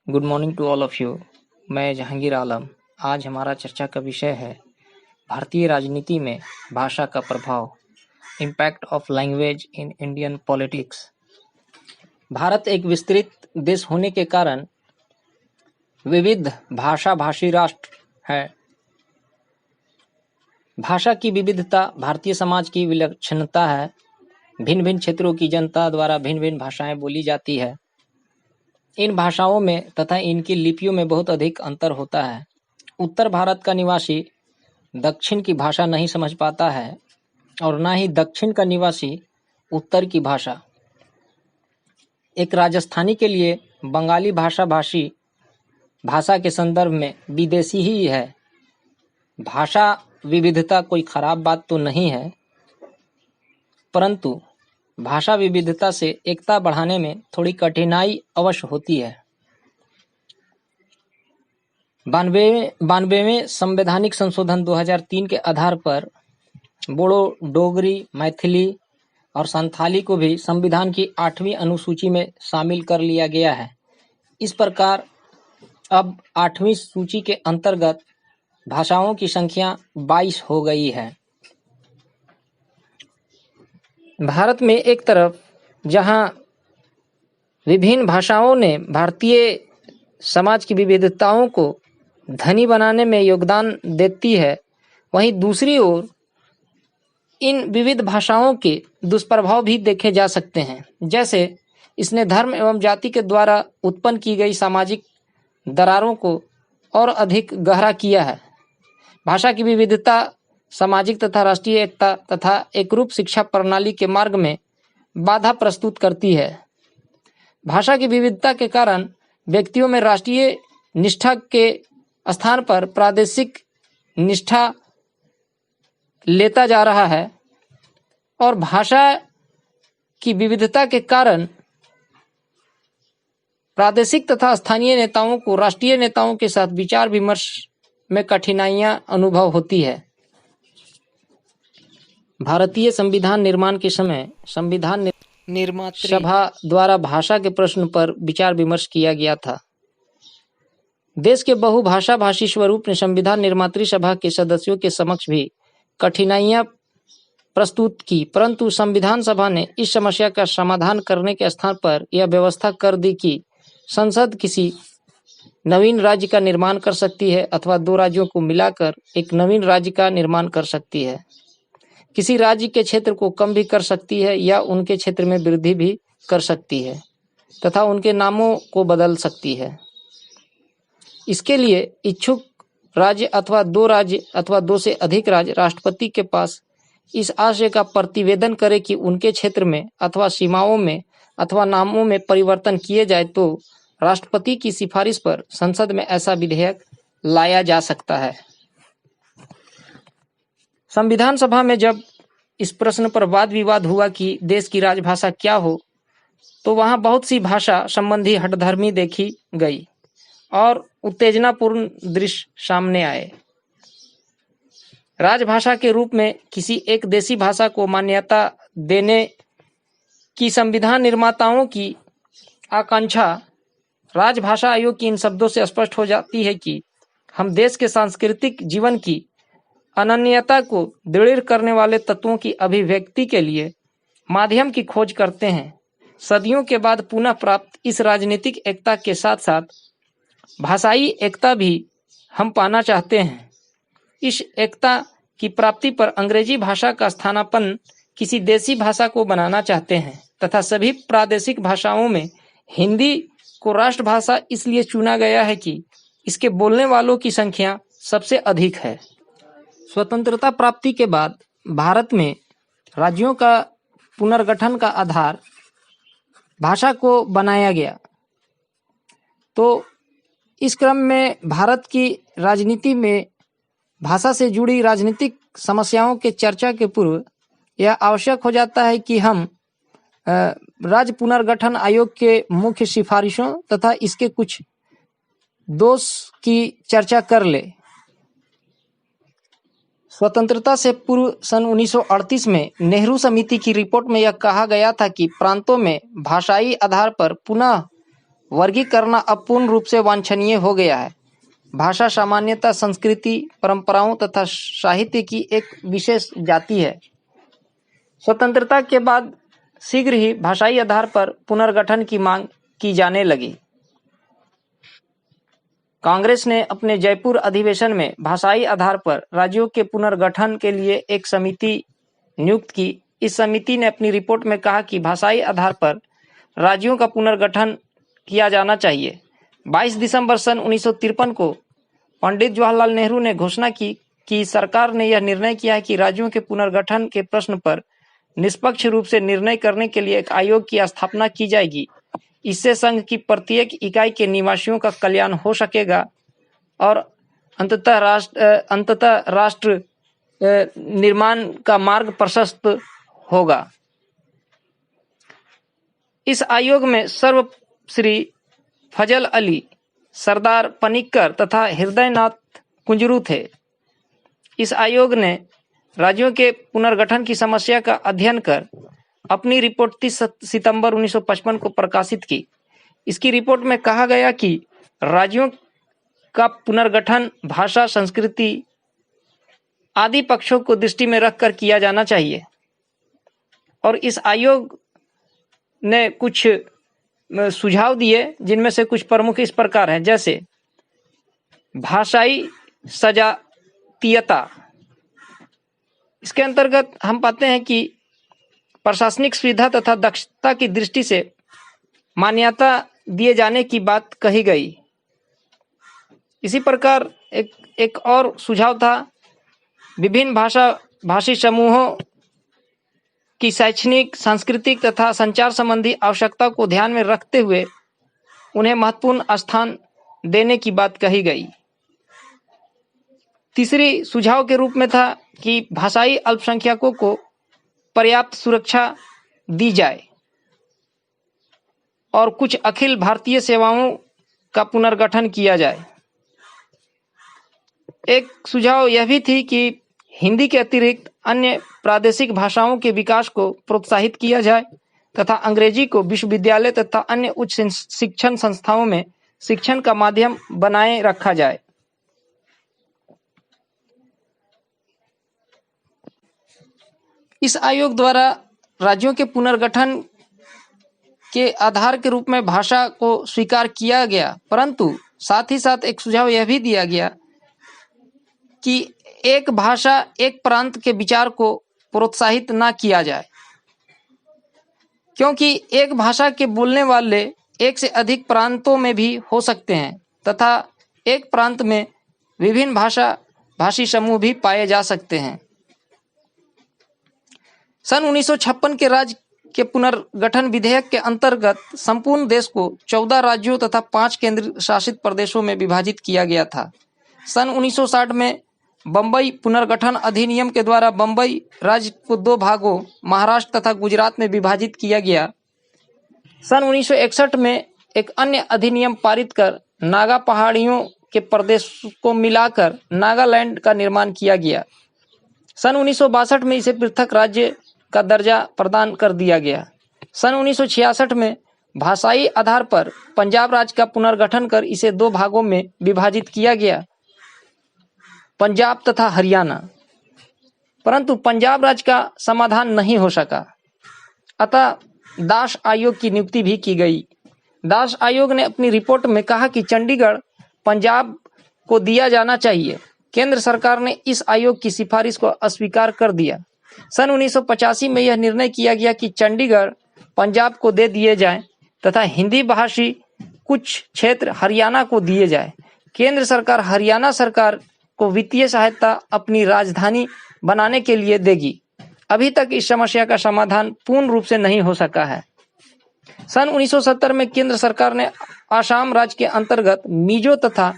Good morning to all of you. मैं जहांगीर आलम। आज हमारा चर्चा का विषय है भारतीय राजनीति में भाषा का प्रभाव, impact of language in Indian politics. Bharat एक विस्तृत देश होने के कारण विविध भाषा भाषी राष्ट्र है। भाषा की विविधता भारतीय समाज की विलक्षणता है। भिन्न भिन्न क्षेत्रों की जनता द्वारा भिन्न भिन्न भाषाएं बोली जाती है। इन भाषाओं में तथा इनकी लिपियों में बहुत अधिक अंतर होता है। उत्तर भारत का निवासी दक्षिण की भाषा नहीं समझ पाता है और ना ही दक्षिण का निवासी उत्तर की भाषा। एक राजस्थानी के लिए बंगाली भाषा भाषी भाषा के संदर्भ में विदेशी ही है। भाषा विविधता कोई खराब बात तो नहीं है, परंतु भाषा विविधता से एकता बढ़ाने में थोड़ी कठिनाई अवश्य होती है। 92वें संवैधानिक संशोधन 2003 के आधार पर बोडो, डोगरी, मैथिली और संथाली को भी संविधान की 8वीं अनुसूची में शामिल कर लिया गया है। इस प्रकार अब 8वीं सूची के अंतर्गत भाषाओं की संख्या 22 हो गई है। भारत में एक तरफ जहां विभिन्न भाषाओं ने भारतीय समाज की विविधताओं को धनी बनाने में योगदान देती है, वहीं दूसरी ओर इन विविध भाषाओं के दुष्प्रभाव भी देखे जा सकते हैं। जैसे इसने धर्म एवं जाति के द्वारा उत्पन्न की गई सामाजिक दरारों को और अधिक गहरा किया है। भाषा की विविधता सामाजिक तथा राष्ट्रीय एकता तथा एकरूप शिक्षा प्रणाली के मार्ग में बाधा प्रस्तुत करती है। भाषा की विविधता के कारण व्यक्तियों में राष्ट्रीय निष्ठा के स्थान पर प्रादेशिक निष्ठा लेता जा रहा है और भाषा की विविधता के कारण प्रादेशिक तथा स्थानीय नेताओं को राष्ट्रीय नेताओं के साथ विचार विमर्श में कठिनाइयां अनुभव होती है। भारतीय संविधान निर्माण के समय संविधान निर्मात्री सभा द्वारा भाषा के प्रश्न पर विचार विमर्श किया गया था। देश के बहुभाषा भाषी स्वरूप ने संविधान निर्मात्री सभा के सदस्यों के समक्ष भी कठिनाइयां प्रस्तुत की, परंतु संविधान सभा ने इस समस्या का समाधान करने के स्थान पर यह व्यवस्था कर दी कि संसद किसी नवीन राज्य का निर्माण कर सकती है अथवा दो राज्यों को मिलाकर एक नवीन राज्य का निर्माण कर सकती है। किसी राज्य के क्षेत्र को कम भी कर सकती है या उनके क्षेत्र में वृद्धि भी कर सकती है तथा उनके नामों को बदल सकती है। इसके लिए इच्छुक राज्य अथवा दो से अधिक राज्य राष्ट्रपति के पास इस आशय का प्रतिवेदन करे कि उनके क्षेत्र में अथवा सीमाओं में अथवा नामों में परिवर्तन किए जाए तो राष्ट्रपति की सिफारिश पर संसद में ऐसा विधेयक लाया जा सकता है। संविधान सभा में जब इस प्रश्न पर वाद विवाद हुआ कि देश की राजभाषा क्या हो, तो वहां बहुत सी भाषा संबंधी हठधर्मी देखी गई और उत्तेजनापूर्ण दृश्य सामने आए। राजभाषा के रूप में किसी एक देशी भाषा को मान्यता देने की संविधान निर्माताओं की आकांक्षा राजभाषा आयोग की इन शब्दों से स्पष्ट हो जाती है कि हम देश के सांस्कृतिक जीवन की अनन्यता को दृढ़ करने वाले तत्वों की अभिव्यक्ति के लिए माध्यम की खोज करते हैं। सदियों के बाद पुनः प्राप्त इस राजनीतिक एकता के साथ साथ भाषाई एकता भी हम पाना चाहते हैं। इस एकता की प्राप्ति पर अंग्रेजी भाषा का स्थानापन्न किसी देशी भाषा को बनाना चाहते हैं तथा सभी प्रादेशिक भाषाओं में हिंदी को राष्ट्रभाषा इसलिए चुना गया है कि इसके बोलने वालों की संख्या सबसे अधिक है। स्वतंत्रता प्राप्ति के बाद भारत में राज्यों का पुनर्गठन का आधार भाषा को बनाया गया। तो इस क्रम में भारत की राजनीति में भाषा से जुड़ी राजनीतिक समस्याओं के चर्चा के पूर्व यह आवश्यक हो जाता है कि हम राज्य पुनर्गठन आयोग के मुख्य सिफारिशों तथा इसके कुछ दोष की चर्चा कर ले। स्वतंत्रता से पूर्व सन 1938 में नेहरू समिति की रिपोर्ट में यह कहा गया था कि प्रांतों में भाषाई आधार पर पुनः वर्गीकरण अब पूर्ण रूप से वांछनीय हो गया है। भाषा सामान्यतः संस्कृति, परंपराओं तथा साहित्य की एक विशेष जाति है। स्वतंत्रता के बाद शीघ्र ही भाषाई आधार पर पुनर्गठन की मांग की जाने लगी। कांग्रेस ने अपने जयपुर अधिवेशन में भाषाई आधार पर राज्यों के पुनर्गठन के लिए एक समिति नियुक्त की। इस समिति ने अपनी रिपोर्ट में कहा कि भाषाई आधार पर राज्यों का पुनर्गठन किया जाना चाहिए। 22 दिसंबर सन 1953 को पंडित जवाहरलाल नेहरू ने घोषणा की कि सरकार ने यह निर्णय किया है कि राज्यों के पुनर्गठन के प्रश्न पर निष्पक्ष रूप से निर्णय करने के लिए एक आयोग की स्थापना की जाएगी। इससे संघ की प्रत्येक इकाई के निवासियों का कल्याण हो सकेगा और अंततः राष्ट्र निर्माण का मार्ग प्रशस्त होगा। इस आयोग में सर्वश्री फजल अली, सरदार पनिक्कर तथा हृदयनाथ कुंजरू थे। इस आयोग ने राज्यों के पुनर्गठन की समस्या का अध्ययन कर अपनी रिपोर्ट 30 सितंबर 1955 को प्रकाशित की। इसकी रिपोर्ट में कहा गया कि राज्यों का पुनर्गठन भाषा, संस्कृति आदि पक्षों को दृष्टि में रखकर किया जाना चाहिए। और इस आयोग ने कुछ सुझाव दिए, जिनमें से कुछ प्रमुख इस प्रकार हैं, जैसे भाषाई सजातीयता। इसके अंतर्गत हम पाते हैं कि प्रशासनिक सुविधा तथा दक्षता की दृष्टि से मान्यता दिए जाने की बात कही गई। इसी प्रकार एक और सुझाव था, विभिन्न भाषी समूहों की शैक्षणिक, सांस्कृतिक तथा संचार संबंधी आवश्यकता को ध्यान में रखते हुए उन्हें महत्वपूर्ण स्थान देने की बात कही गई। तीसरी सुझाव के रूप में था कि भाषाई अल्पसंख्यकों को पर्याप्त सुरक्षा दी जाए और कुछ अखिल भारतीय सेवाओं का पुनर्गठन किया जाए। एक सुझाव यह भी थी कि हिंदी के अतिरिक्त अन्य प्रादेशिक भाषाओं के विकास को प्रोत्साहित किया जाए तथा अंग्रेजी को विश्वविद्यालय तथा अन्य उच्च शिक्षण संस्थाओं में शिक्षण का माध्यम बनाए रखा जाए। इस आयोग द्वारा राज्यों के पुनर्गठन के आधार के रूप में भाषा को स्वीकार किया गया, परंतु साथ ही साथ एक सुझाव यह भी दिया गया कि एक भाषा एक प्रांत के विचार को प्रोत्साहित ना किया जाए, क्योंकि एक भाषा के बोलने वाले एक से अधिक प्रांतों में भी हो सकते हैं तथा एक प्रांत में विभिन्न भाषी समूह भी पाए जा सकते हैं। सन 1956 के राज्य के पुनर्गठन विधेयक के अंतर्गत संपूर्ण देश को 14 राज्यों तथा 5 केंद्र शासित प्रदेशों में विभाजित किया गया था। सन 1960 में बम्बई पुनर्गठन अधिनियम के द्वारा बम्बई राज्य को 2 भागों महाराष्ट्र तथा गुजरात में विभाजित किया गया। सन 1961 में एक अन्य अधिनियम पारित कर नागा पहाड़ियों के प्रदेश को मिलाकर नागालैंड का निर्माण किया गया। सन 1962 में इसे पृथक राज्य का दर्जा प्रदान कर दिया गया। सन 1966 में भाषाई आधार पर पंजाब राज्य का पुनर्गठन कर इसे 2 भागों में विभाजित किया गया, पंजाब तथा हरियाणा। परंतु पंजाब राज्य का समाधान नहीं हो सका, अतः दास आयोग की नियुक्ति भी की गई। दास आयोग ने अपनी रिपोर्ट में कहा कि चंडीगढ़ पंजाब को दिया जाना चाहिए। केंद्र सरकार ने इस आयोग की सिफारिश को अस्वीकार कर दिया। सन 1985 में यह निर्णय किया गया कि चंडीगढ़ पंजाब को दे दिए जाएं तथा हिंदी भाषी कुछ क्षेत्र हरियाणा को दिए जाए। केंद्र सरकार हरियाणा सरकार को वित्तीय सहायता अपनी राजधानी बनाने के लिए देगी। अभी तक इस समस्या का समाधान पूर्ण रूप से नहीं हो सका है। सन 1970 में केंद्र सरकार ने आसाम राज्य के अंतर्गत मिजो तथा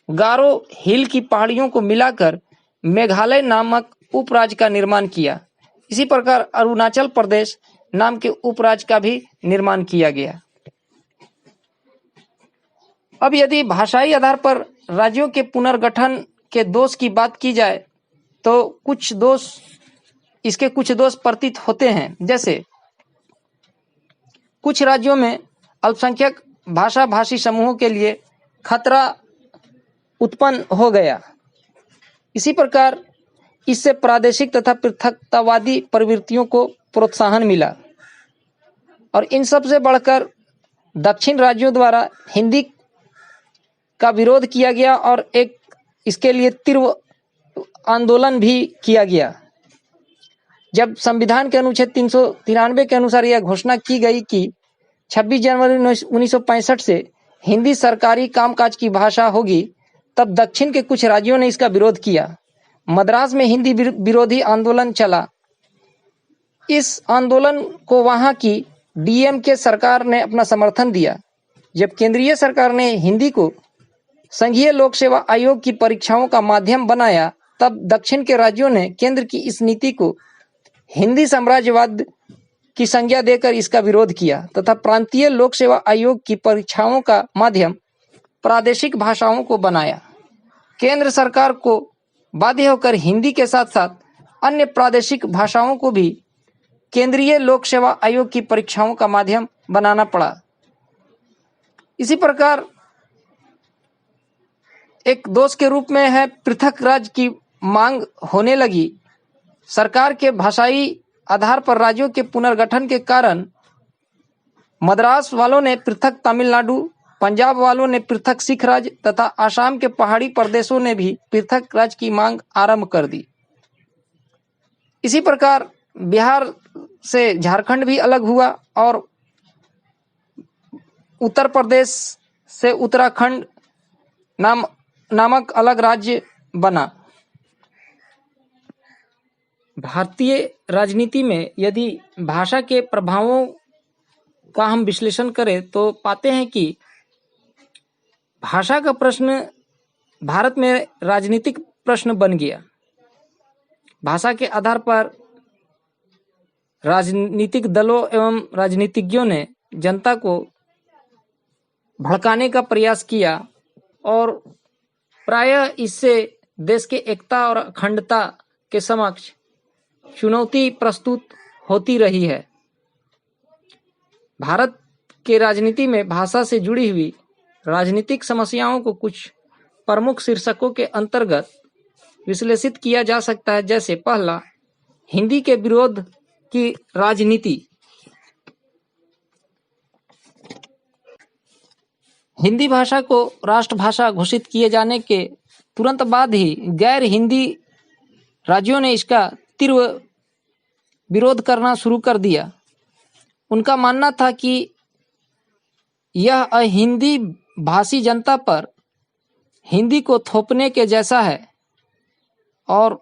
गारो हिल की पहाड़ियों को मिलाकर मेघालय नामक उपराज्य का निर्माण किया। इसी प्रकार अरुणाचल प्रदेश नाम के उपराज्य का भी निर्माण किया गया। अब यदि भाषाई आधार पर राज्यों के पुनर्गठन के दोष की बात की जाए तो कुछ दोष प्रतीत होते हैं। जैसे कुछ राज्यों में अल्पसंख्यक भाषा भाषी समूहों के लिए खतरा उत्पन्न हो गया। इसी प्रकार इससे प्रादेशिक तथा पृथकतावादी प्रवृत्तियों को प्रोत्साहन मिला और इन सब से बढ़कर दक्षिण राज्यों द्वारा हिंदी का विरोध किया गया और एक इसके लिए तीव्र आंदोलन भी किया गया। जब संविधान के अनुच्छेद 393 के अनुसार यह घोषणा की गई कि 26 जनवरी 1965 से हिंदी सरकारी कामकाज की भाषा होगी, तब दक्षिण के कुछ राज्यों ने इसका विरोध किया। मद्रास में हिंदी विरोधी आंदोलन चला। इस आंदोलन को वहां की डीएमके सरकार ने अपना समर्थन दिया। जब केंद्रीय सरकार ने हिंदी को संघीय लोक सेवा आयोग की परीक्षाओं का माध्यम बनाया, तब दक्षिण के राज्यों ने केंद्र की इस नीति को हिंदी साम्राज्यवाद की संज्ञा देकर इसका विरोध किया तथा प्रांतीय लोक सेवा आयोग की परीक्षाओं का माध्यम प्रादेशिक भाषाओं को बनाया। केंद्र सरकार को बाध्य होकर हिंदी के साथ साथ अन्य प्रादेशिक भाषाओं को भी केंद्रीय लोक सेवा आयोग की परीक्षाओं का माध्यम बनाना पड़ा। इसी प्रकार एक दोष के रूप में है पृथक राज्य की मांग होने लगी। सरकार के भाषाई आधार पर राज्यों के पुनर्गठन के कारण मद्रास वालों ने पृथक तमिलनाडु, पंजाब वालों ने पृथक सिख राज्य तथा आसाम के पहाड़ी प्रदेशों ने भी पृथक राज्य की मांग आरंभ कर दी। इसी प्रकार बिहार से झारखंड भी अलग हुआ और उत्तर प्रदेश से उत्तराखंड नामक अलग राज्य बना। भारतीय राजनीति में यदि भाषा के प्रभावों का हम विश्लेषण करें तो पाते हैं कि भाषा का प्रश्न भारत में राजनीतिक प्रश्न बन गया। भाषा के आधार पर राजनीतिक दलों एवं राजनीतिज्ञों ने जनता को भड़काने का प्रयास किया और प्रायः इससे देश के एकता और अखंडता के समक्ष चुनौती प्रस्तुत होती रही है। भारत के राजनीति में भाषा से जुड़ी हुई राजनीतिक समस्याओं को कुछ प्रमुख शीर्षकों के अंतर्गत विश्लेषित किया जा सकता है। जैसे पहला, हिंदी के विरोध की राजनीति। हिंदी भाषा को राष्ट्रभाषा घोषित किए जाने के तुरंत बाद ही गैर हिंदी राज्यों ने इसका तीव्र विरोध करना शुरू कर दिया। उनका मानना था कि यह हिंदी भाषी जनता पर हिंदी को थोपने के जैसा है और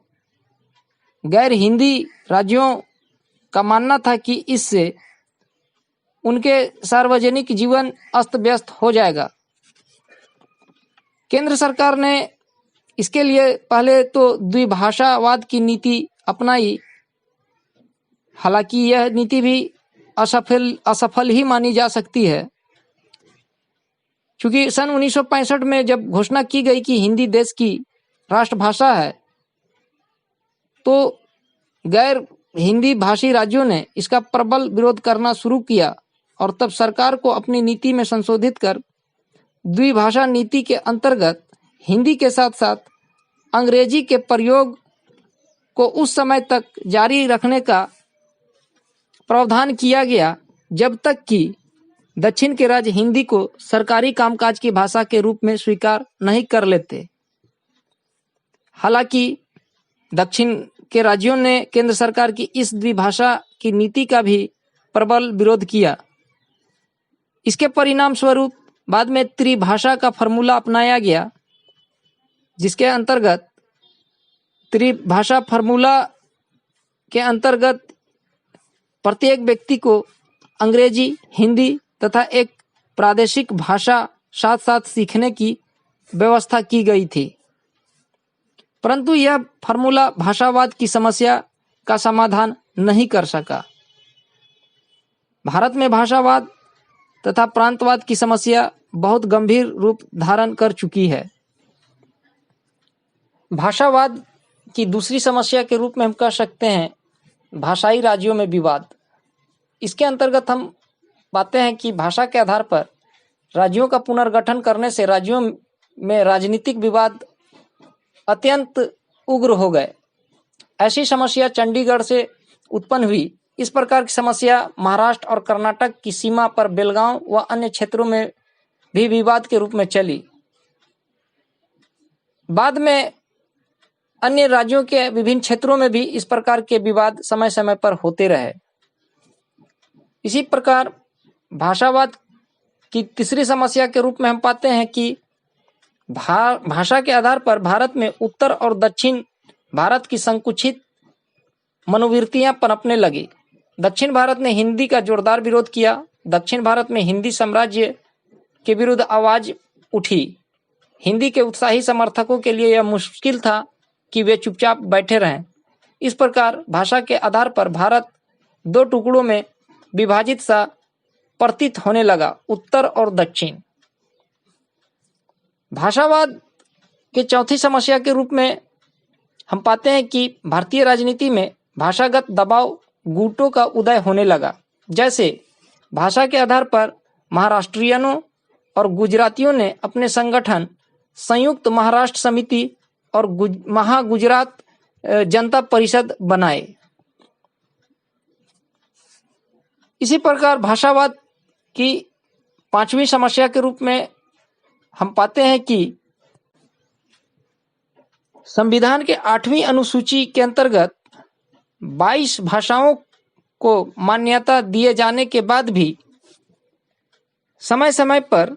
गैर हिंदी राज्यों का मानना था कि इससे उनके सार्वजनिक जीवन अस्त व्यस्त हो जाएगा। केंद्र सरकार ने इसके लिए पहले तो द्विभाषावाद की नीति अपनाई। हालांकि यह नीति भी असफल ही मानी जा सकती है, क्योंकि सन 1965 में जब घोषणा की गई कि हिंदी देश की राष्ट्रभाषा है, तो गैर हिंदी भाषी राज्यों ने इसका प्रबल विरोध करना शुरू किया और तब सरकार को अपनी नीति में संशोधित कर द्विभाषा नीति के अंतर्गत हिंदी के साथ साथ अंग्रेजी के प्रयोग को उस समय तक जारी रखने का प्रावधान किया गया जब तक कि दक्षिण के राज्य हिंदी को सरकारी कामकाज की भाषा के रूप में स्वीकार नहीं कर लेते। हालांकि दक्षिण के राज्यों ने केंद्र सरकार की इस द्विभाषा की नीति का भी प्रबल विरोध किया। इसके परिणाम स्वरूप बाद में त्रिभाषा का फॉर्मूला अपनाया गया, जिसके अंतर्गत त्रिभाषा फॉर्मूला के अंतर्गत प्रत्येक व्यक्ति को अंग्रेजी, हिंदी तथा एक प्रादेशिक भाषा साथ साथ सीखने की व्यवस्था की गई थी। परंतु यह फॉर्मूला भाषावाद की समस्या का समाधान नहीं कर सका। भारत में भाषावाद तथा प्रांतवाद की समस्या बहुत गंभीर रूप धारण कर चुकी है। भाषावाद की दूसरी समस्या के रूप में हम कह सकते हैं भाषाई राज्यों में विवाद। इसके अंतर्गत हम पाते हैं कि भाषा के आधार पर राज्यों का पुनर्गठन करने से राज्यों में राजनीतिक विवाद अत्यंत उग्र हो गए। ऐसी समस्या चंडीगढ़ से उत्पन्न हुई। इस प्रकार की समस्या महाराष्ट्र और कर्नाटक की सीमा पर बेलगांव व अन्य क्षेत्रों में भी विवाद के रूप में चली। बाद में अन्य राज्यों के विभिन्न क्षेत्रों में भी इस प्रकार के विवाद समय समय पर होते रहे। इसी प्रकार भाषावाद की तीसरी समस्या के रूप में हम पाते हैं कि भाषा के आधार पर भारत में उत्तर और दक्षिण भारत की संकुचित मनोवृत्तियां पनपने लगी। दक्षिण भारत ने हिंदी का जोरदार विरोध किया। दक्षिण भारत में हिंदी साम्राज्य के विरुद्ध आवाज उठी। हिंदी के उत्साही समर्थकों के लिए यह मुश्किल था कि वे चुपचाप बैठे रहें। इस प्रकार भाषा के आधार पर भारत दो टुकड़ों में विभाजित सा प्रतीत होने लगा, उत्तर और दक्षिण। भाषावाद के चौथी समस्या के रूप में हम पाते हैं कि भारतीय राजनीति में भाषागत दबाव गुटों का उदय होने लगा। जैसे भाषा के आधार पर महाराष्ट्रियनों और गुजरातियों ने अपने संगठन संयुक्त महाराष्ट्र समिति और महागुजरात जनता परिषद बनाए। इसी प्रकार भाषावाद की पांचवी समस्या के रूप में हम पाते हैं कि संविधान के 8वीं अनुसूची के अंतर्गत 22 भाषाओं को मान्यता दिए जाने के बाद भी समय समय पर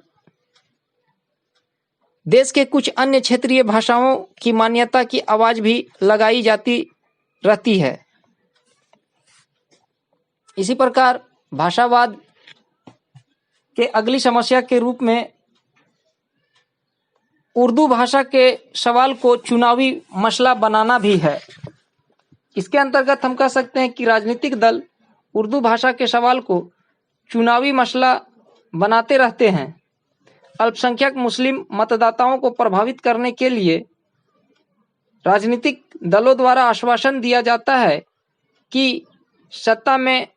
देश के कुछ अन्य क्षेत्रीय भाषाओं की मान्यता की आवाज भी लगाई जाती रहती है। इसी प्रकार भाषावाद के अगली समस्या के रूप में उर्दू भाषा के सवाल को चुनावी मसला बनाना भी है। इसके अंतर्गत हम कह सकते हैं कि राजनीतिक दल उर्दू भाषा के सवाल को चुनावी मसला बनाते रहते हैं। अल्पसंख्यक मुस्लिम मतदाताओं को प्रभावित करने के लिए राजनीतिक दलों द्वारा आश्वासन दिया जाता है कि सत्ता में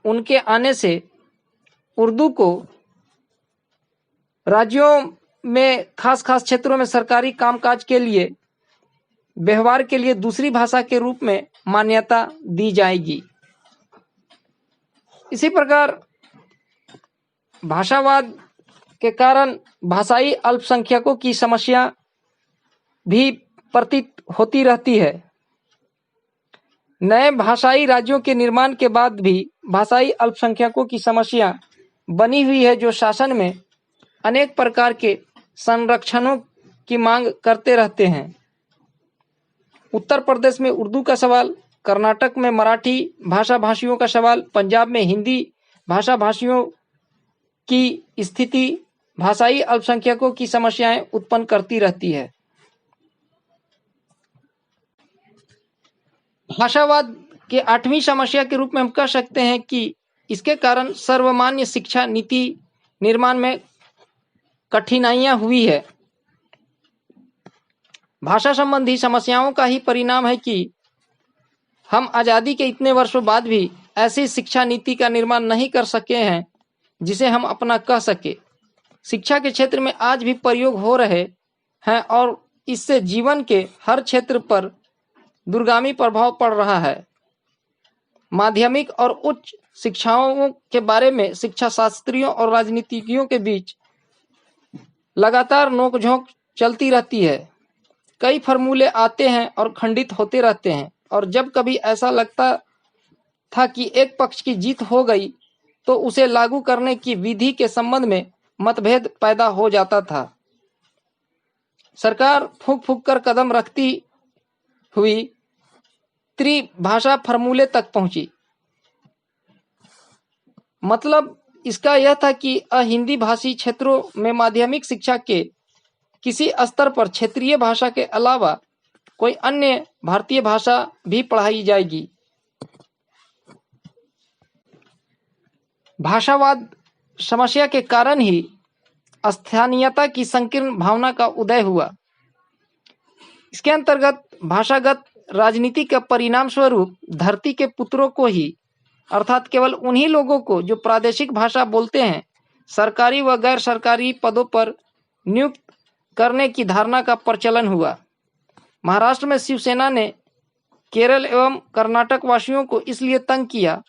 उनके आने से उर्दू को राज्यों में खास क्षेत्रों में सरकारी कामकाज के लिए व्यवहार के लिए दूसरी भाषा के रूप में मान्यता दी जाएगी। इसी प्रकार भाषावाद के कारण भाषाई अल्पसंख्यकों की समस्या भी प्रतीत होती रहती है। नए भाषाई राज्यों के निर्माण के बाद भी भाषाई अल्पसंख्यकों की समस्या बनी हुई है, जो शासन में अनेक प्रकार के संरक्षणों की मांग करते रहते हैं। उत्तर प्रदेश में उर्दू का सवाल, कर्नाटक में मराठी भाषा भाषियों का सवाल, पंजाब में हिंदी भाषा भाषियों की स्थिति भाषाई अल्पसंख्यकों की समस्याएं उत्पन्न करती रहती है। भाषावाद के 8वीं समस्या के रूप में हम कह सकते हैं कि इसके कारण सर्वमान्य शिक्षा नीति निर्माण में कठिनाइयां हुई है। भाषा संबंधी समस्याओं का ही परिणाम है कि हम आज़ादी के इतने वर्षों बाद भी ऐसी शिक्षा नीति का निर्माण नहीं कर सके हैं जिसे हम अपना कह सके। शिक्षा के क्षेत्र में आज भी प्रयोग हो रहे हैं और इससे जीवन के हर क्षेत्र पर दूरगामी प्रभाव पड़ रहा है। माध्यमिक और उच्च शिक्षाओं के बारे में शिक्षा शास्त्रियों और राजनीतिज्ञों के बीच लगातार नोकझोंक चलती रहती है। कई फॉर्मूले आते हैं और खंडित होते रहते हैं, और जब कभी ऐसा लगता था कि एक पक्ष की जीत हो गई तो उसे लागू करने की विधि के संबंध में मतभेद पैदा हो जाता था। सरकार फूंक फूंक कर कदम रखती हुई त्रिभाषा फॉर्मूले तक पहुंची। मतलब इसका यह था कि हिंदी भाषी क्षेत्रों में माध्यमिक शिक्षा के किसी स्तर पर क्षेत्रीय भाषा के अलावा कोई अन्य भारतीय भाषा भी पढ़ाई जाएगी। भाषावाद समस्या के कारण ही स्थानीयता की संकीर्ण भावना का उदय हुआ। इसके अंतर्गत भाषागत राजनीति के परिणाम स्वरूप धरती के पुत्रों को ही, अर्थात केवल उन्हीं लोगों को जो प्रादेशिक भाषा बोलते हैं, सरकारी व गैर सरकारी पदों पर नियुक्त करने की धारणा का प्रचलन हुआ। महाराष्ट्र में शिवसेना ने केरल एवं कर्नाटक वासियों को इसलिए तंग किया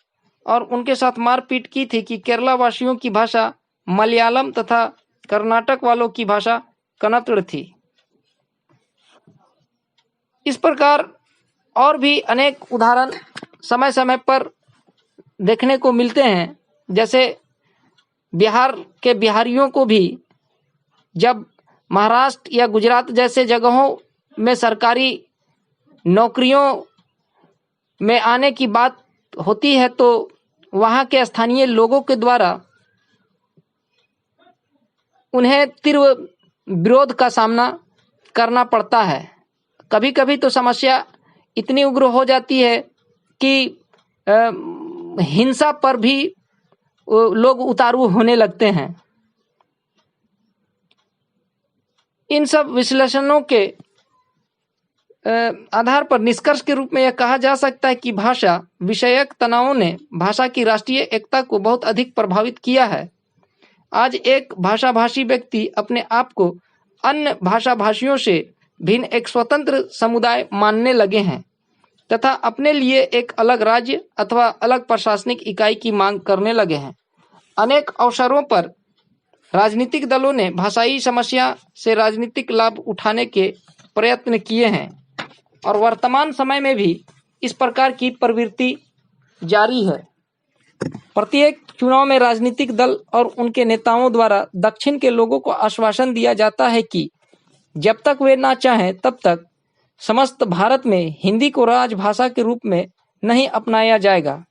और उनके साथ मारपीट की थी कि केरला वासियों की भाषा मलयालम तथा कर्नाटक वालों की भाषा कन्नड़ थी। इस प्रकार और भी अनेक उदाहरण समय समय पर देखने को मिलते हैं। जैसे बिहार के बिहारियों को भी जब महाराष्ट्र या गुजरात जैसे जगहों में सरकारी नौकरियों में आने की बात होती है तो वहाँ के स्थानीय लोगों के द्वारा उन्हें तीव्र विरोध का सामना करना पड़ता है। कभी कभी तो समस्या इतनी उग्र हो जाती है कि हिंसा पर भी लोग उतारू होने लगते हैं। इन सब विश्लेषणों के आधार पर निष्कर्ष के रूप में यह कहा जा सकता है कि भाषा विषयक तनावों ने भाषा की राष्ट्रीय एकता को बहुत अधिक प्रभावित किया है। आज एक भाषाभाषी व्यक्ति अपने आप को अन्य भाषाभाषियों से भिन्न एक स्वतंत्र समुदाय मानने लगे हैं तथा अपने लिए एक अलग राज्य अथवा अलग प्रशासनिक इकाई की मांग करने लगे हैं। अनेक अवसरों पर राजनीतिक दलों ने भाषाई समस्या से राजनीतिक लाभ उठाने के प्रयत्न किए हैं और वर्तमान समय में भी इस प्रकार की प्रवृत्ति जारी है। प्रत्येक चुनाव में राजनीतिक दल और उनके नेताओं द्वारा दक्षिण के लोगों को आश्वासन दिया जाता है कि जब तक वे ना चाहें तब तक समस्त भारत में हिंदी को राजभाषा के रूप में नहीं अपनाया जाएगा।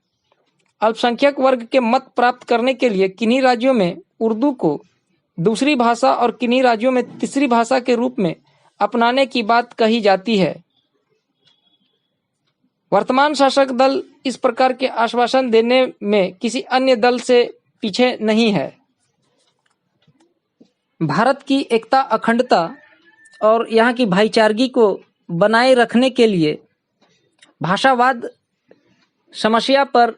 अल्पसंख्यक वर्ग के मत प्राप्त करने के लिए किन्हीं राज्यों में उर्दू को दूसरी भाषा और किन्हीं राज्यों में तीसरी भाषा के रूप में अपनाने की बात कही जाती है। वर्तमान शासक दल इस प्रकार के आश्वासन देने में किसी अन्य दल से पीछे नहीं है। भारत की एकता, अखंडता और यहाँ की भाईचारगी को बनाए रखने के लिए भाषावाद समस्या पर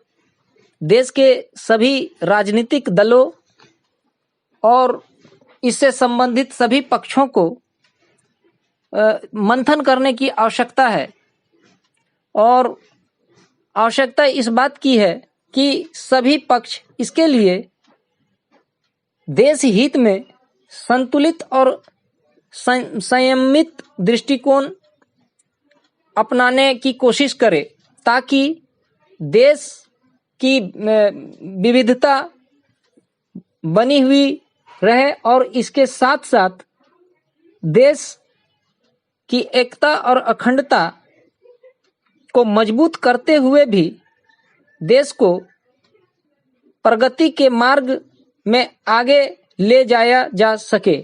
देश के सभी राजनीतिक दलों और इससे संबंधित सभी पक्षों को मंथन करने की आवश्यकता है और आवश्यकता इस बात की है कि सभी पक्ष इसके लिए देश हित में संतुलित और संयमित दृष्टिकोण अपनाने की कोशिश करे ताकि देश की विविधता बनी हुई रहे और इसके साथ साथ देश की एकता और अखंडता को मजबूत करते हुए भी देश को प्रगति के मार्ग में आगे ले जाया जा सके।